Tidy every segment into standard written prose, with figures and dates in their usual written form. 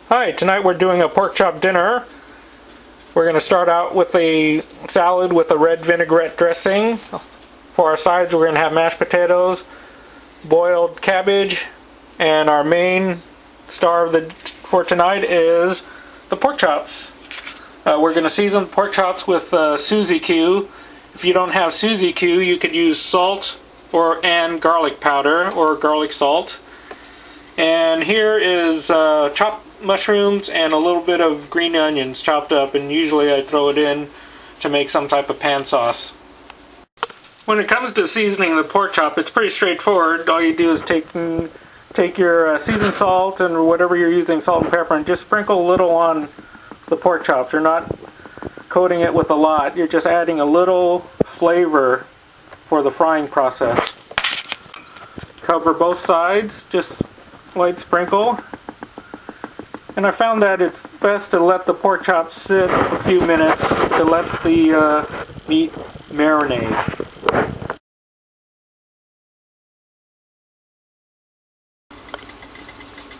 Hi, tonight we're doing a pork chop dinner. We're going to start out with a salad with a red vinaigrette dressing. For our sides, we're going to have mashed potatoes, boiled cabbage, and our main star for tonight is the pork chops. We're going to season the pork chops with Suzy Q. If you don't have Suzy Q, you could use salt and garlic powder or garlic salt. And here is chopped mushrooms and a little bit of green onions chopped up, and usually I throw it in to make some type of pan sauce. When it comes to seasoning the pork chop, it's pretty straightforward. All you do is take your seasoned salt and whatever you're using, salt and pepper, and just sprinkle a little on the pork chops. You're not coating it with a lot. You're just adding a little flavor for the frying process. Cover both sides, just light sprinkle. And I found that it's best to let the pork chops sit a few minutes to let the meat marinate.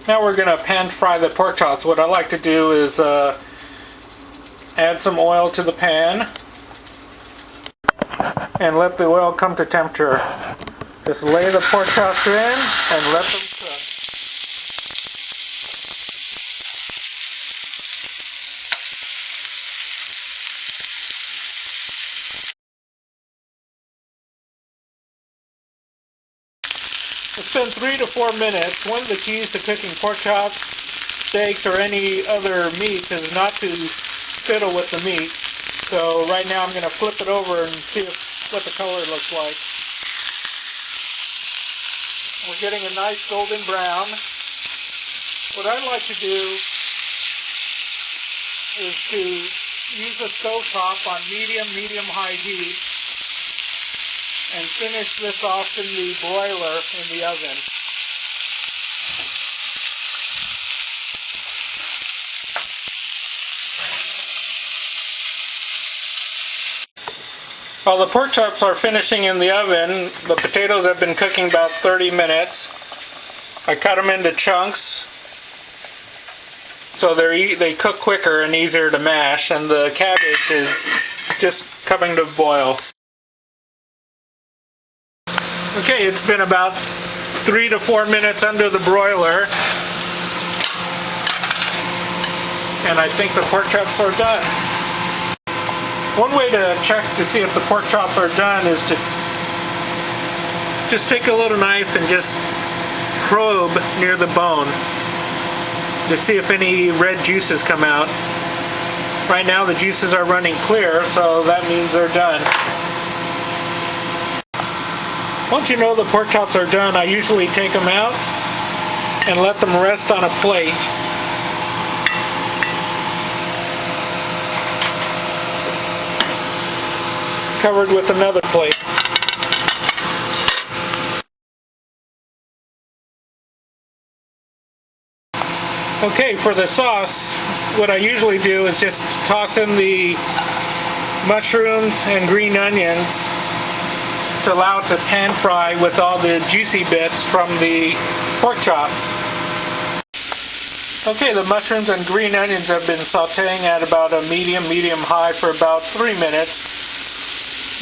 Now we're going to pan fry the pork chops. What I like to do is add some oil to the pan and let the oil come to temperature. Just lay the pork chops in and let them cook. It's been 3 to 4 minutes. One of the keys to cooking pork chops, steaks, or any other meats is not to fiddle with the meat. So right now I'm going to flip it over and see what the color looks like. We're getting a nice golden brown. What I like to do is to use a stovetop on medium-high heat and finish this off in the broiler in the oven. While the pork chops are finishing in the oven, the potatoes have been cooking about 30 minutes. I cut them into chunks so they cook quicker and easier to mash, and the cabbage is just coming to boil. Okay, it's been about 3 to 4 minutes under the broiler, and I think the pork chops are done. One way to check to see if the pork chops are done is to just take a little knife and just probe near the bone to see if any red juices come out. Right now the juices are running clear, so that means they're done. Once you know the pork chops are done, I usually take them out and let them rest on a plate. Covered with another plate. Okay, for the sauce, what I usually do is just toss in the mushrooms and green onions to allow it to pan fry with all the juicy bits from the pork chops. Okay, the mushrooms and green onions have been sauteing at about a medium-high for about 3 minutes.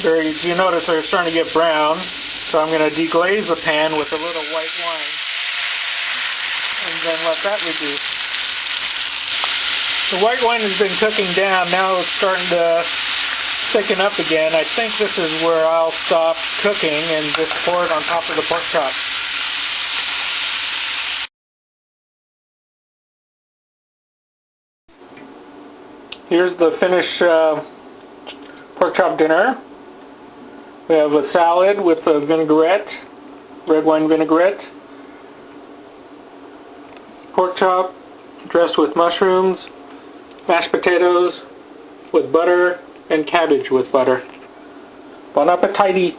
You notice they're starting to get brown, so I'm going to deglaze the pan with a little white wine and then let that reduce. The white wine has been cooking down. Now it's starting to thicken up again. I think this is where I'll stop cooking and just pour it on top of the pork chop. Here's the finished pork chop dinner. We have a salad with a vinaigrette, red wine vinaigrette, pork chop dressed with mushrooms, mashed potatoes with butter, and cabbage with butter. Bon appetit!